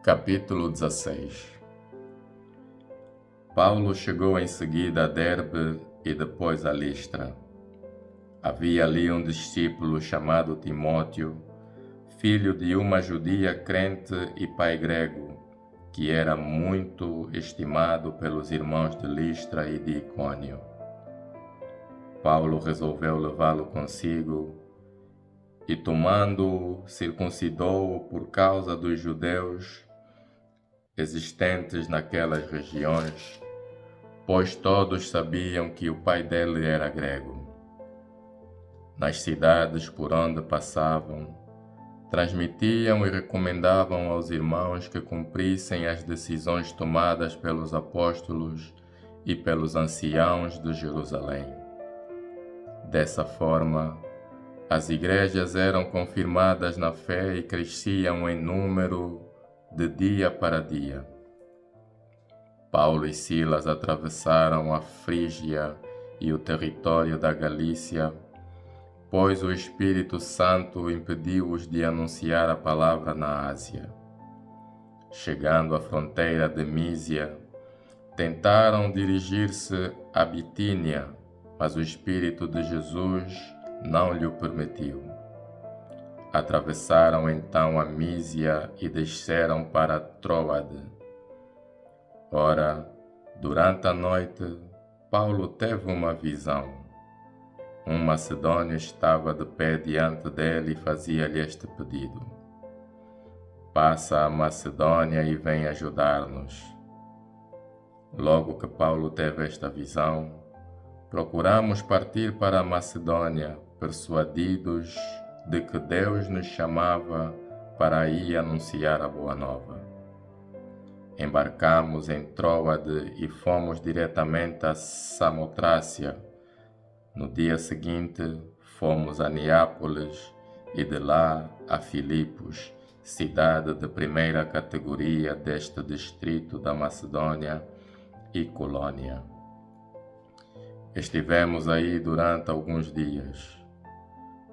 Capítulo 16. Paulo chegou em seguida a Derbe e depois a Listra. Havia ali um discípulo chamado Timóteo, filho de uma judia crente e pai grego, que era muito estimado pelos irmãos de Listra e de Icônio. Paulo resolveu levá-lo consigo e, tomando-o, circuncidou-o por causa dos judeus existentes naquelas regiões, pois todos sabiam que o pai dele era grego. Nas cidades por onde passavam, transmitiam e recomendavam aos irmãos que cumprissem as decisões tomadas pelos apóstolos e pelos anciãos de Jerusalém. Dessa forma, as igrejas eram confirmadas na fé e cresciam em número de dia para dia. Paulo e Silas atravessaram a Frígia e o território da Galícia, pois o Espírito Santo impediu-os de anunciar a palavra na Ásia. Chegando à fronteira de Mísia, tentaram dirigir-se a Bitínia, mas o Espírito de Jesus não lhe o permitiu. Atravessaram então a Mísia e desceram para Tróade. Ora, durante a noite, Paulo teve uma visão. Um macedônio estava de pé diante dele e fazia-lhe este pedido: "Passa a Macedônia e vem ajudar-nos." Logo que Paulo teve esta visão, procuramos partir para a Macedônia, persuadidos de que Deus nos chamava para aí anunciar a boa nova. Embarcamos em Tróade e fomos diretamente a Samotrácia. No dia seguinte, fomos a Neápolis e de lá a Filipos, cidade de primeira categoria deste distrito da Macedônia e Colônia. Estivemos aí durante alguns dias.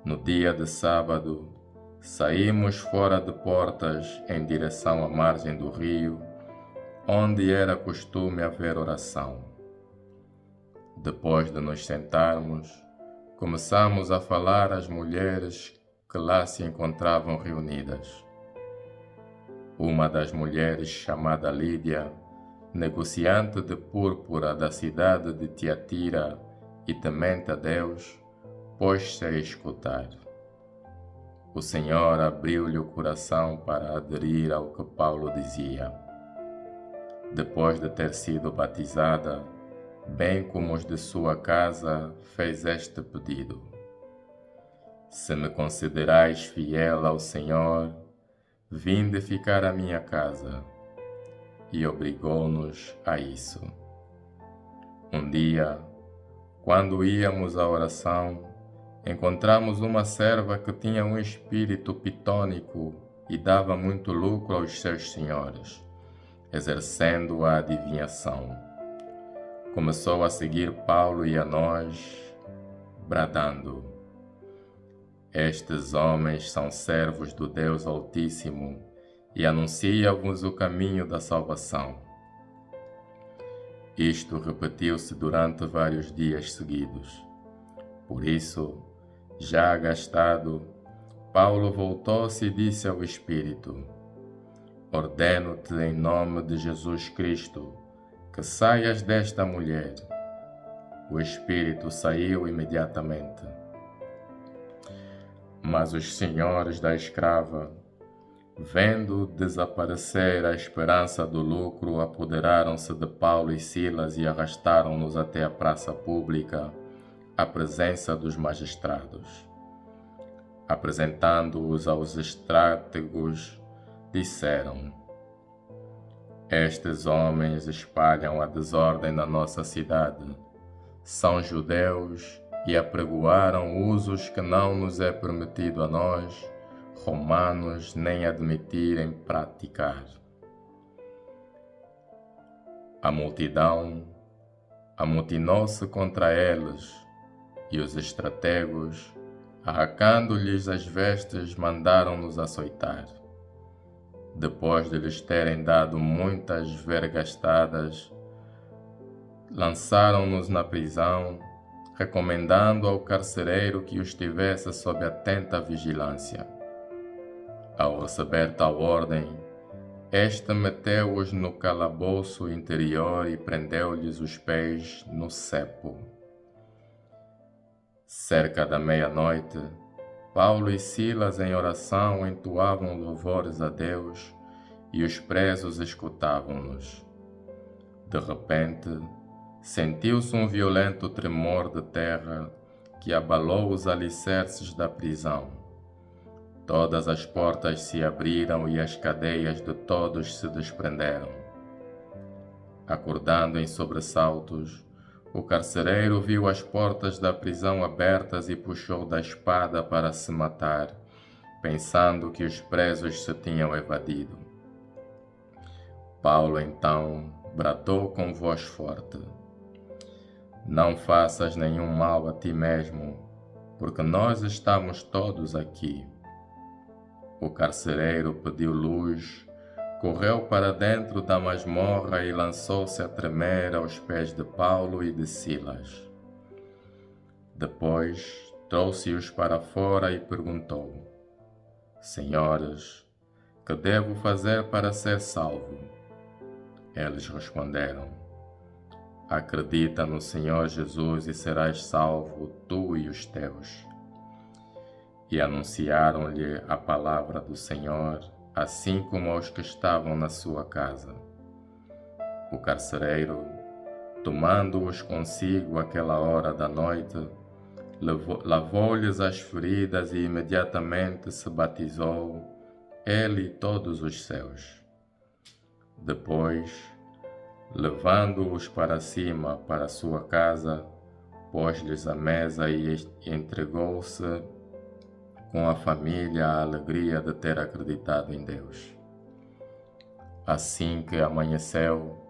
No dia de sábado, saímos fora de Portas em direção à margem do rio, onde era costume haver oração. Depois de nos sentarmos, começamos a falar às mulheres que lá se encontravam reunidas. Uma das mulheres, chamada Lídia, negociante de púrpura da cidade de Tiatira e temente a Deus, pôs-se a escutar. O Senhor abriu-lhe o coração para aderir ao que Paulo dizia. Depois de ter sido batizada, bem como os de sua casa, fez este pedido: "Se me considerais fiel ao Senhor, vinde ficar à minha casa." E obrigou-nos a isso. Um dia, quando íamos à oração, encontramos uma serva que tinha um espírito pitônico e dava muito lucro aos seus senhores, exercendo a adivinhação. Começou a seguir Paulo e a nós, bradando: "Estes homens são servos do Deus Altíssimo e anunciam-vos o caminho da salvação." Isto repetiu-se durante vários dias seguidos. Por isso, já agastado, Paulo voltou-se e disse ao Espírito: "Ordeno-te em nome de Jesus Cristo que saias desta mulher." O Espírito saiu imediatamente. Mas os senhores da escrava, vendo desaparecer a esperança do lucro, apoderaram-se de Paulo e Silas e arrastaram-nos até a praça pública, à presença dos magistrados. Apresentando-os aos estrátegos, disseram: "Estes homens espalham a desordem na nossa cidade. São judeus e apregoaram usos que não nos é permitido a nós, romanos, nem admitirem praticar." A multidão amotinou-se contra eles e os estrategos, arrancando-lhes as vestes, mandaram-nos açoitar. depois de lhes terem dado muitas vergastadas, lançaram-nos na prisão, recomendando ao carcereiro que os tivesse sob atenta vigilância. Ao receber tal ordem, este meteu-os no calabouço interior e prendeu-lhes os pés no cepo. Cerca da meia-noite, Paulo e Silas em oração entoavam louvores a Deus e os presos escutavam-nos. De repente, sentiu-se um violento tremor de terra que abalou os alicerces da prisão. Todas as portas se abriram e as cadeias de todos se desprenderam. Acordando em sobressaltos, o carcereiro viu as portas da prisão abertas e puxou da espada para se matar, pensando que os presos se tinham evadido. Paulo então bradou com voz forte: Não faças nenhum mal a ti mesmo, porque nós estamos todos aqui. O carcereiro pediu luz, correu para dentro da masmorra e lançou-se a tremer aos pés de Paulo e de Silas. Depois trouxe-os para fora e perguntou: Senhores, que devo fazer para ser salvo? Eles responderam: Acredita no Senhor Jesus e serás salvo, tu e os teus. E anunciaram-lhe a palavra do Senhor, assim como aos que estavam na sua casa. O carcereiro, tomando-os consigo àquela hora da noite, lavou-lhes as feridas e imediatamente se batizou, ele e todos os seus. Depois, levando-os para cima para a sua casa, pôs-lhes a mesa e entregou-se com a família a alegria de ter acreditado em Deus. Assim que amanheceu,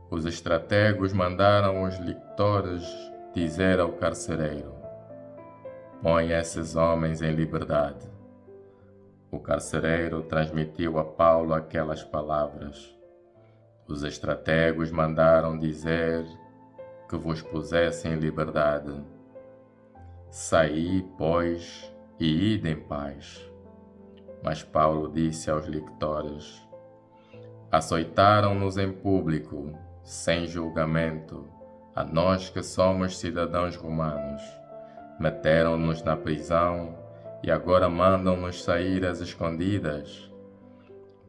os estrategos mandaram os lictores dizer ao carcereiro: Põe esses homens em liberdade. O carcereiro transmitiu a Paulo aquelas palavras. Os estrategos mandaram dizer que vos pusessem em liberdade. Saí, pois, e ide em paz. Mas Paulo disse aos lictores: Açoitaram-nos em público, sem julgamento, a nós que somos cidadãos romanos. Meteram-nos na prisão e agora mandam-nos sair às escondidas.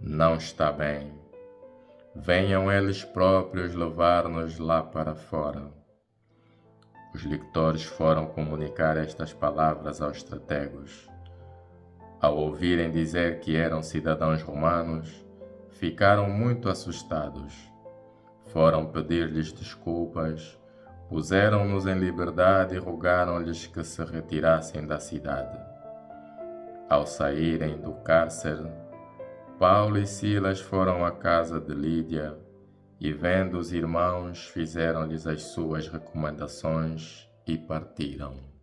Não está bem. Venham eles próprios levar-nos lá para fora. Os lictores foram comunicar estas palavras aos estrategos. Ao ouvirem dizer que eram cidadãos romanos, ficaram muito assustados. Foram pedir-lhes desculpas, puseram-nos em liberdade e rogaram-lhes que se retirassem da cidade. Ao saírem do cárcere, Paulo e Silas foram à casa de Lídia e, vendo os irmãos, fizeram-lhes as suas recomendações e partiram.